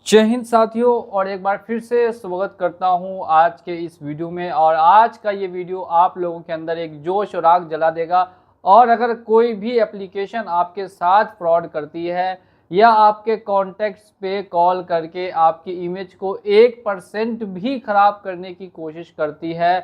जय हिंद साथियों, और एक बार फिर से स्वागत करता हूं आज के इस वीडियो में। और आज का ये वीडियो आप लोगों के अंदर एक जोश और आग जला देगा। और अगर कोई भी एप्लीकेशन आपके साथ फ्रॉड करती है या आपके कॉन्टैक्ट्स पे कॉल करके आपकी इमेज को 1% भी ख़राब करने की कोशिश करती है,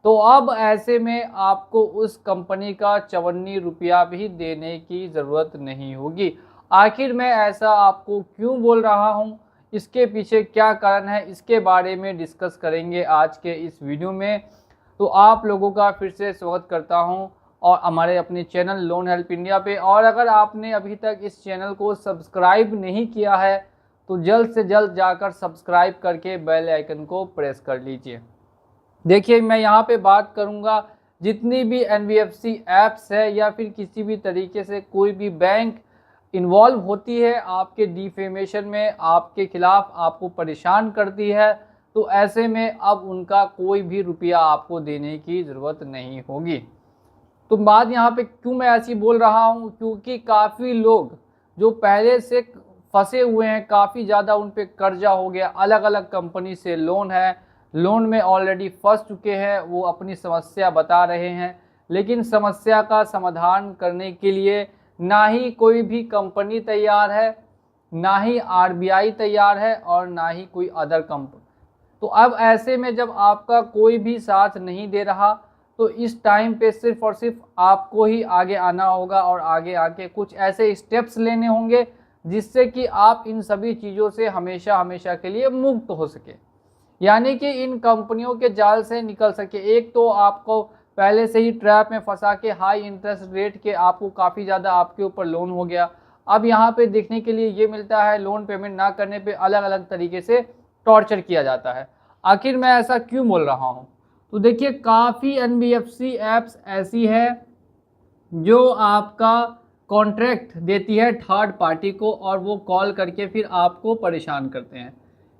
तो अब ऐसे में आपको उस कंपनी का 54 रुपया भी देने की ज़रूरत नहीं होगी। आखिर मैं ऐसा आपको क्यों बोल रहा हूँ, इसके पीछे क्या कारण है, इसके बारे में डिस्कस करेंगे आज के इस वीडियो में। तो आप लोगों का फिर से स्वागत करता हूं और हमारे अपने चैनल लोन हेल्प इंडिया पे। और अगर आपने अभी तक इस चैनल को सब्सक्राइब नहीं किया है तो जल्द से जल्द जाकर सब्सक्राइब करके बेल आइकन को प्रेस कर लीजिए। देखिए, मैं यहाँ पे बात करूँगा जितनी भी NBFC ऐप्स है या फिर किसी भी तरीके से कोई भी बैंक इन्वॉल्व होती है आपके डिफेमेशन में, आपके खिलाफ आपको परेशान करती है, तो ऐसे में अब उनका कोई भी रुपया आपको देने की ज़रूरत नहीं होगी। तो बात यहाँ पे क्यों मैं ऐसी बोल रहा हूँ, क्योंकि काफ़ी लोग जो पहले से फंसे हुए हैं, काफ़ी ज़्यादा उन पे कर्जा हो गया, अलग अलग कंपनी से लोन है, लोन में ऑलरेडी फंस चुके हैं, वो अपनी समस्या बता रहे हैं। लेकिन समस्या का समाधान करने के लिए ना ही कोई भी कंपनी तैयार है, ना ही RBI तैयार है, और ना ही कोई अदर कंपनी। तो अब ऐसे में जब आपका कोई भी साथ नहीं दे रहा, तो इस टाइम पे सिर्फ और सिर्फ आपको ही आगे आना होगा और आगे आके कुछ ऐसे स्टेप्स लेने होंगे जिससे कि आप इन सभी चीज़ों से हमेशा हमेशा के लिए मुक्त हो सके, यानी कि इन कंपनियों के जाल से निकल सके। एक तो आपको पहले से ही ट्रैप में फंसा के हाई इंटरेस्ट रेट के आपको काफ़ी ज़्यादा आपके ऊपर लोन हो गया। अब यहाँ पे देखने के लिए ये मिलता है, लोन पेमेंट ना करने पे अलग अलग तरीके से टॉर्चर किया जाता है। आखिर मैं ऐसा क्यों बोल रहा हूँ, तो देखिए, काफ़ी NBFC ऐप्स ऐसी है जो आपका कॉन्ट्रैक्ट देती है थर्ड पार्टी को, और वो कॉल करके फिर आपको परेशान करते हैं।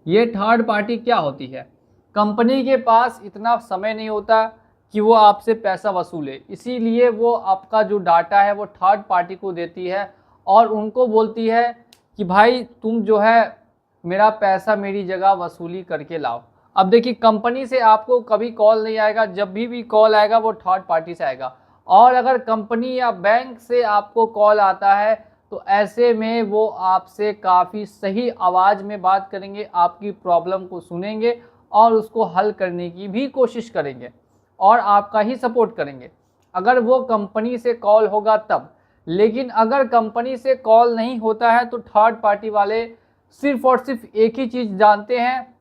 ये थर्ड पार्टी क्या होती है? कंपनी के पास इतना समय नहीं होता कि वो आपसे पैसा वसूले, इसीलिए वो आपका जो डाटा है वो थर्ड पार्टी को देती है और उनको बोलती है कि भाई तुम जो है मेरा पैसा मेरी जगह वसूली करके लाओ। अब देखिए, कंपनी से आपको कभी कॉल नहीं आएगा, जब भी कॉल आएगा वो थर्ड पार्टी से आएगा। और अगर कंपनी या बैंक से आपको कॉल आता है तो ऐसे में वो आपसे काफ़ी सही आवाज़ में बात करेंगे, आपकी प्रॉब्लम को सुनेंगे और उसको हल करने की भी कोशिश करेंगे और आपका ही सपोर्ट करेंगे, अगर वो कंपनी से कॉल होगा तब। लेकिन अगर कंपनी से कॉल नहीं होता है तो थर्ड पार्टी वाले सिर्फ और सिर्फ एक ही चीज़ जानते हैं,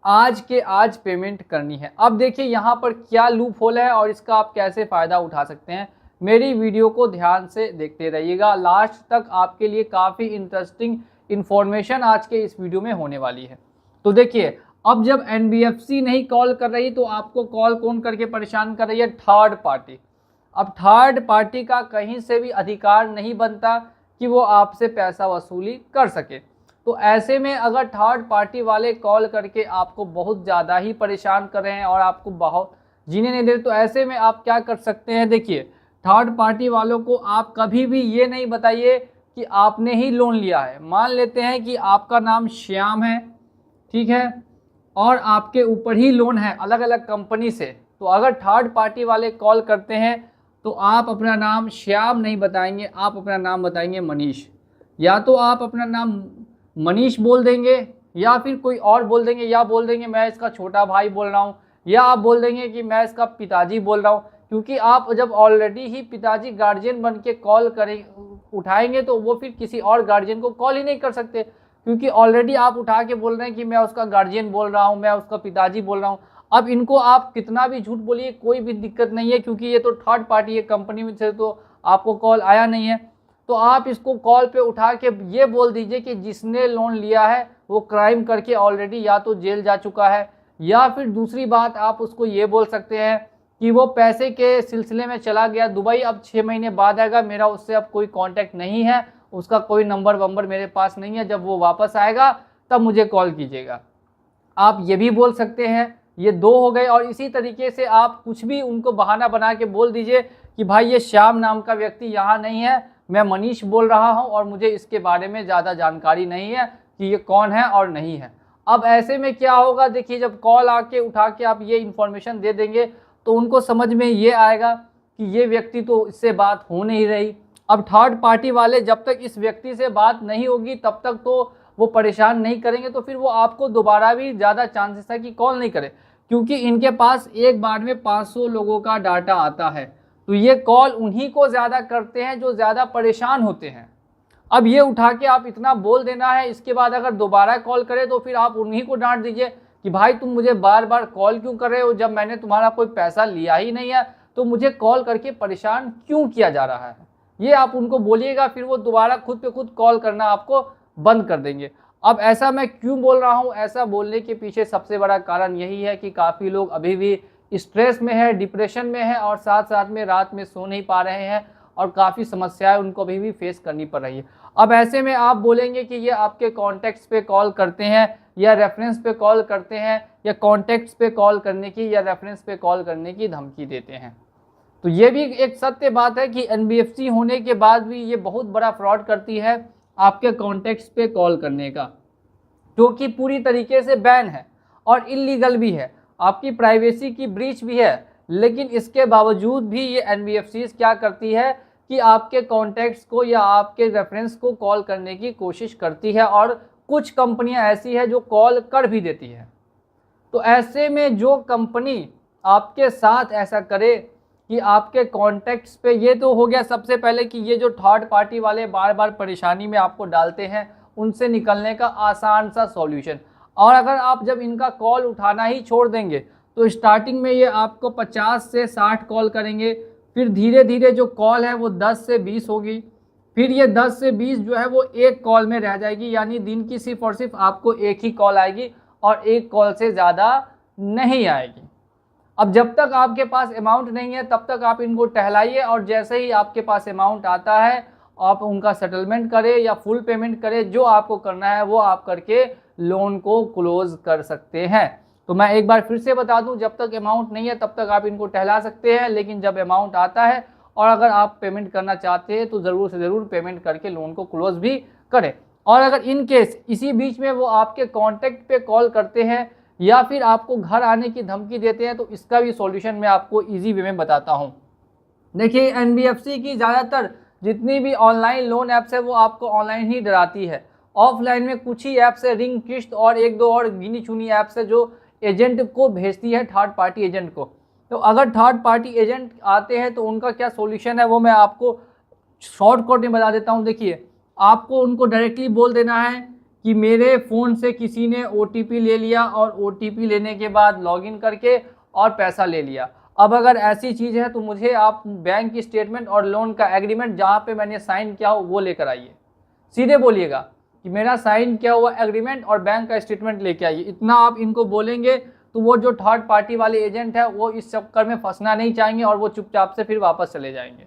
आज के आज पेमेंट करनी है। अब देखिए यहाँ पर क्या लूप होल है और इसका आप कैसे फ़ायदा उठा सकते हैं। मेरी वीडियो को ध्यान से देखते रहिएगा, लास्ट तक आपके लिए काफ़ी इंटरेस्टिंग इन्फॉर्मेशन आज के इस वीडियो में होने वाली है। तो देखिए, अब जब NBFC नहीं कॉल कर रही तो आपको कॉल कौन करके परेशान कर रही है? Third party. अब थर्ड पार्टी का कहीं से भी अधिकार नहीं बनता कि वो आपसे पैसा वसूली कर सके। तो ऐसे में अगर थर्ड पार्टी वाले कॉल करके आपको बहुत ज़्यादा ही परेशान कर रहे हैं और आपको बहुत जीने नहीं दे रहे, तो ऐसे में आप क्या कर सकते हैं? देखिए, थर्ड पार्टी वालों को आप कभी भी ये नहीं बताइए कि आपने ही लोन लिया है। मान लेते हैं कि आपका नाम श्याम है, ठीक है, और आपके ऊपर ही लोन है अलग अलग कंपनी से, तो अगर थर्ड पार्टी वाले कॉल करते हैं तो आप अपना नाम श्याम नहीं बताएंगे, आप अपना नाम बताएंगे मनीष। या तो आप अपना नाम मनीष बोल देंगे या फिर कोई और बोल देंगे, या बोल देंगे मैं इसका छोटा भाई बोल रहा हूँ, या आप बोल देंगे कि मैं इसका पिताजी बोल रहा हूँ। क्योंकि आप जब ऑलरेडी ही पिताजी गार्जियन बन के कॉल करें उठाएंगे तो वो फिर किसी और गार्जियन को कॉल ही नहीं कर सकते, क्योंकि ऑलरेडी आप उठा के बोल रहे हैं कि मैं उसका गार्जियन बोल रहा हूँ, मैं उसका पिताजी बोल रहा हूँ। अब इनको आप कितना भी झूठ बोलिए कोई भी दिक्कत नहीं है, क्योंकि ये तो थर्ड पार्टी है, कंपनी में से तो आपको कॉल आया नहीं है। तो आप इसको कॉल पे उठा के ये बोल दीजिए कि जिसने लोन लिया है वो क्राइम करके ऑलरेडी या तो जेल जा चुका है, या फिर दूसरी बात आप उसको ये बोल सकते हैं कि वो पैसे के सिलसिले में चला गया दुबई, अब 6 महीने बाद आएगा, मेरा उससे अब कोई कांटेक्ट नहीं है, उसका कोई नंबर वंबर मेरे पास नहीं है, जब वो वापस आएगा तब मुझे कॉल कीजिएगा। आप ये भी बोल सकते हैं। ये 2 हो गए। और इसी तरीके से आप कुछ भी उनको बहाना बना के बोल दीजिए कि भाई ये श्याम नाम का व्यक्ति यहाँ नहीं है, मैं मनीष बोल रहा हूँ और मुझे इसके बारे में ज़्यादा जानकारी नहीं है, कि ये कौन है और नहीं है। अब ऐसे में क्या होगा, देखिए जब कॉल आके उठा के आप ये इन्फॉर्मेशन दे देंगे तो उनको समझ में ये आएगा कि ये व्यक्ति तो इससे बात हो नहीं रही। अब थर्ड पार्टी वाले जब तक इस व्यक्ति से बात नहीं होगी तब तक तो वो परेशान नहीं करेंगे, तो फिर वो आपको दोबारा भी ज़्यादा चांसेस है कि कॉल नहीं करे, क्योंकि इनके पास एक बार में 500 लोगों का डाटा आता है। तो ये कॉल उन्हीं को ज़्यादा करते हैं जो ज़्यादा परेशान होते हैं। अब ये उठा के आप इतना बोल देना है, इसके बाद अगर दोबारा कॉल करे तो फिर आप उन्हीं को डांट दीजिए कि भाई तुम मुझे बार बार कॉल क्यों कर रहे हो, जब मैंने तुम्हारा कोई पैसा लिया ही नहीं है तो मुझे कॉल करके परेशान क्यों किया जा रहा है। ये आप उनको बोलिएगा, फिर वो दोबारा खुद पे खुद कॉल करना आपको बंद कर देंगे। अब ऐसा मैं क्यों बोल रहा हूँ, ऐसा बोलने के पीछे सबसे बड़ा कारण यही है कि काफ़ी लोग अभी भी स्ट्रेस में है, डिप्रेशन में है और साथ साथ में रात में सो नहीं पा रहे हैं और काफ़ी समस्याएं उनको अभी भी फेस करनी पड़ रही है। अब ऐसे में आप बोलेंगे कि ये आपके कॉन्टैक्ट्स पे कॉल करते हैं या रेफरेंस पे कॉल करते हैं या कॉन्टैक्ट्स पे कॉल करने की या रेफरेंस पे कॉल करने की धमकी देते हैं। तो ये भी एक सत्य बात है कि NBFC होने के बाद भी ये बहुत बड़ा फ्रॉड करती है आपके कॉन्टैक्ट्स पे कॉल करने का, जो कि पूरी तरीके से बैन है और इलीगल भी है, आपकी प्राइवेसी की ब्रीच भी है। लेकिन इसके बावजूद भी ये NBFCs क्या करती है कि आपके कॉन्टैक्ट्स को या आपके रेफरेंस को कॉल करने की कोशिश करती है और कुछ कंपनियां ऐसी है जो कॉल कर भी देती है। तो ऐसे में जो कंपनी आपके साथ ऐसा करे कि आपके कॉन्टैक्ट्स पे, ये तो हो गया सबसे पहले कि ये जो थर्ड पार्टी वाले बार बार परेशानी में आपको डालते हैं उनसे निकलने का आसान सा सॉल्यूशन। और अगर आप जब इनका कॉल उठाना ही छोड़ देंगे तो स्टार्टिंग में ये आपको 50 से 60 कॉल करेंगे, फिर धीरे धीरे जो कॉल है वो 10 से 20 होगी, फिर ये 10 से 20 जो है वो एक कॉल में रह जाएगी, यानी दिन की सिर्फ और सिर्फ आपको एक ही कॉल आएगी और एक कॉल से ज़्यादा नहीं आएगी। अब जब तक आपके पास अमाउंट नहीं है तब तक आप इनको टहलाइए और जैसे ही आपके पास अमाउंट आता है आप उनका सेटलमेंट करें या फुल पेमेंट करें, जो आपको करना है वो आप करके लोन को क्लोज कर सकते हैं। तो मैं एक बार फिर से बता दूं, जब तक अमाउंट नहीं है तब तक आप इनको टहला सकते हैं, लेकिन जब अमाउंट आता है और अगर आप पेमेंट करना चाहते हैं तो ज़रूर से ज़रूर पेमेंट करके लोन को क्लोज भी करें। और अगर इन केस इसी बीच में वो आपके कॉन्टैक्ट पे कॉल करते हैं या फिर आपको घर आने की धमकी देते हैं तो इसका भी सॉल्यूशन मैं आपको ईजी वे में बताता हूँ। देखिए NBFC की ज़्यादातर जितनी भी ऑनलाइन लोन ऐप्स है वो आपको ऑनलाइन ही डराती है। ऑफलाइन में कुछ ही ऐप्स है, रिंग, किश्त और एक दो और गिनी चुनी ऐप्स है जो एजेंट को भेजती है, थर्ड पार्टी एजेंट को। तो अगर थर्ड पार्टी एजेंट आते हैं तो उनका क्या सॉल्यूशन है वो मैं आपको शॉर्टकट में बता देता हूँ। देखिए, आपको उनको डायरेक्टली बोल देना है कि मेरे फ़ोन से किसी ने OTP ले लिया और OTP लेने के बाद लॉगिन करके और पैसा ले लिया। अब अगर ऐसी चीज़ है तो मुझे आप बैंक की स्टेटमेंट और लोन का एग्रीमेंट जहाँ पे मैंने साइन किया हो वो लेकर आइए। सीधे बोलिएगा कि मेरा साइन किया हुआ एग्रीमेंट और बैंक का स्टेटमेंट लेके आइए। इतना आप इनको बोलेंगे तो वो जो थर्ड पार्टी वाले एजेंट है वो इस चक्कर में फंसना नहीं चाहेंगे और वो चुपचाप से फिर वापस चले जाएंगे।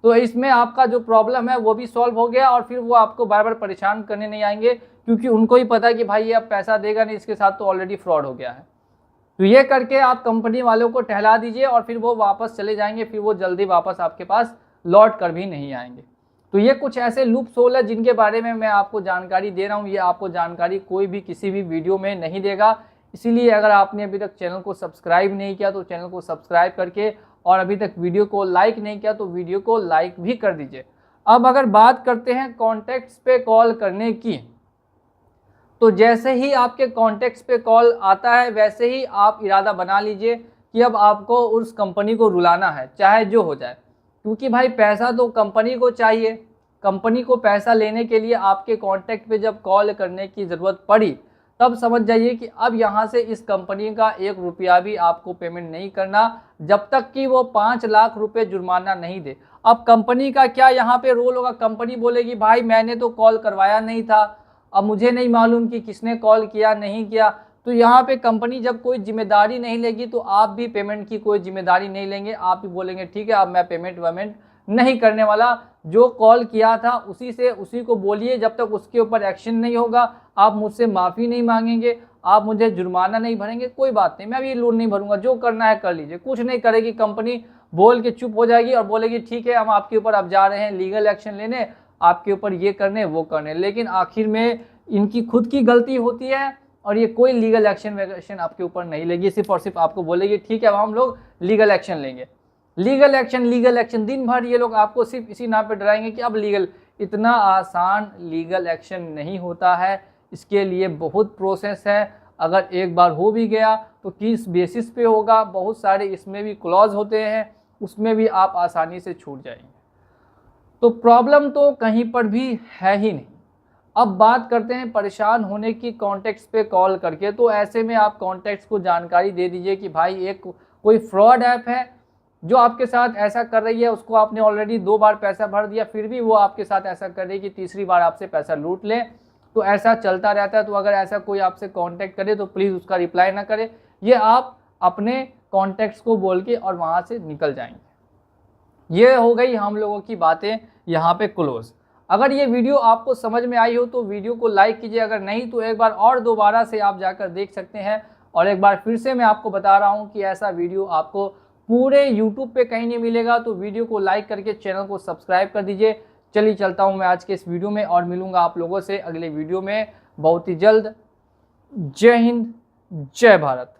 तो इसमें आपका जो प्रॉब्लम है वो भी सॉल्व हो गया और फिर वो आपको बार बार परेशान करने नहीं आएंगे, क्योंकि उनको ही पता है कि भाई ये अब पैसा देगा नहीं, इसके साथ तो ऑलरेडी फ्रॉड हो गया है। तो ये करके आप कंपनी वालों को टहला दीजिए और फिर वो वापस चले जाएंगे, फिर वो जल्दी वापस आपके पास लौट कर भी नहीं आएंगे। तो ये कुछ ऐसे लूप्स होल है जिनके बारे में मैं आपको जानकारी दे रहा हूँ। ये आपको जानकारी कोई भी किसी भी वीडियो में नहीं देगा, इसीलिए अगर आपने अभी तक चैनल को सब्सक्राइब नहीं किया तो चैनल को सब्सक्राइब करके, और अभी तक वीडियो को लाइक नहीं किया तो वीडियो को लाइक भी कर दीजिए। अब अगर बात करते हैं कॉन्टैक्ट्स पे कॉल करने की, तो जैसे ही आपके कॉन्टैक्ट्स पे कॉल आता है वैसे ही आप इरादा बना लीजिए कि अब आपको उस कंपनी को रुलाना है, चाहे जो हो जाए, क्योंकि भाई पैसा तो कंपनी को चाहिए। कंपनी को पैसा लेने के लिए आपके कॉन्टैक्ट पे जब कॉल करने की ज़रूरत पड़ी तब समझ जाइए कि अब यहाँ से इस कंपनी का 1 रुपया भी आपको पेमेंट नहीं करना जब तक कि वो 5 लाख रुपए जुर्माना नहीं दे। अब कंपनी का क्या यहाँ पे रोल होगा, कंपनी बोलेगी भाई मैंने तो कॉल करवाया नहीं था, अब मुझे नहीं मालूम कि किसने कॉल किया नहीं किया। तो यहाँ पे कंपनी जब कोई जिम्मेदारी नहीं लेगी तो आप भी पेमेंट की कोई जिम्मेदारी नहीं लेंगे, आप भी बोलेंगे ठीक है अब मैं पेमेंट वेमेंट नहीं करने वाला, जो कॉल किया था उसी को बोलिए। जब तक उसके ऊपर एक्शन नहीं होगा आप मुझसे माफ़ी नहीं मांगेंगे, आप मुझे जुर्माना नहीं भरेंगे, कोई बात नहीं, मैं भी लोन नहीं भरूंगा, जो करना है कर लीजिए। कुछ नहीं करेगी कंपनी, बोल के चुप हो जाएगी और बोलेगी ठीक है हम आपके ऊपर अब जा रहे हैं लीगल एक्शन लेने, आपके ऊपर ये करने वो करने। लेकिन आखिर में इनकी खुद की गलती होती है और ये कोई लीगल एक्शन आपके ऊपर नहीं लेगी, सिर्फ और सिर्फ आपको बोलेगी ठीक है अब हम लोग लीगल एक्शन लेंगे। लीगल एक्शन दिन भर ये लोग आपको सिर्फ इसी नाम पे डराएंगे कि अब लीगल। इतना आसान लीगल एक्शन नहीं होता है, इसके लिए बहुत प्रोसेस है। अगर एक बार हो भी गया तो किस बेसिस पे होगा, बहुत सारे इसमें भी क्लॉज होते हैं, उसमें भी आप आसानी से छूट जाएंगे। तो प्रॉब्लम तो कहीं पर भी है ही नहीं। अब बात करते हैं परेशान होने की कॉन्टेक्ट्स पे कॉल करके। तो ऐसे में आप कॉन्टेक्ट्स को जानकारी दे दीजिए कि भाई एक कोई फ्रॉड ऐप है जो आपके साथ ऐसा कर रही है, उसको आपने ऑलरेडी 2 बार पैसा भर दिया, फिर भी वो आपके साथ ऐसा कर रही है कि तीसरी बार आपसे पैसा लूट ले। तो ऐसा चलता रहता है। तो अगर ऐसा कोई आपसे कांटेक्ट करे तो प्लीज़ उसका रिप्लाई ना करें, ये आप अपने कॉन्टेक्ट्स को बोल के और वहाँ से निकल जाएंगे। ये हो गई हम लोगों की बातें यहाँ पे क्लोज। अगर ये वीडियो आपको समझ में आई हो तो वीडियो को लाइक कीजिए, अगर नहीं तो एक बार और दोबारा से आप जाकर देख सकते हैं। और एक बार फिर से मैं आपको बता रहा हूँ कि ऐसा वीडियो आपको पूरे YouTube पे कहीं नहीं मिलेगा। तो वीडियो को लाइक करके चैनल को सब्सक्राइब कर दीजिए। चलिए चलता हूँ मैं आज के इस वीडियो में और मिलूंगा आप लोगों से अगले वीडियो में बहुत ही जल्द। जय हिंद, जय भारत।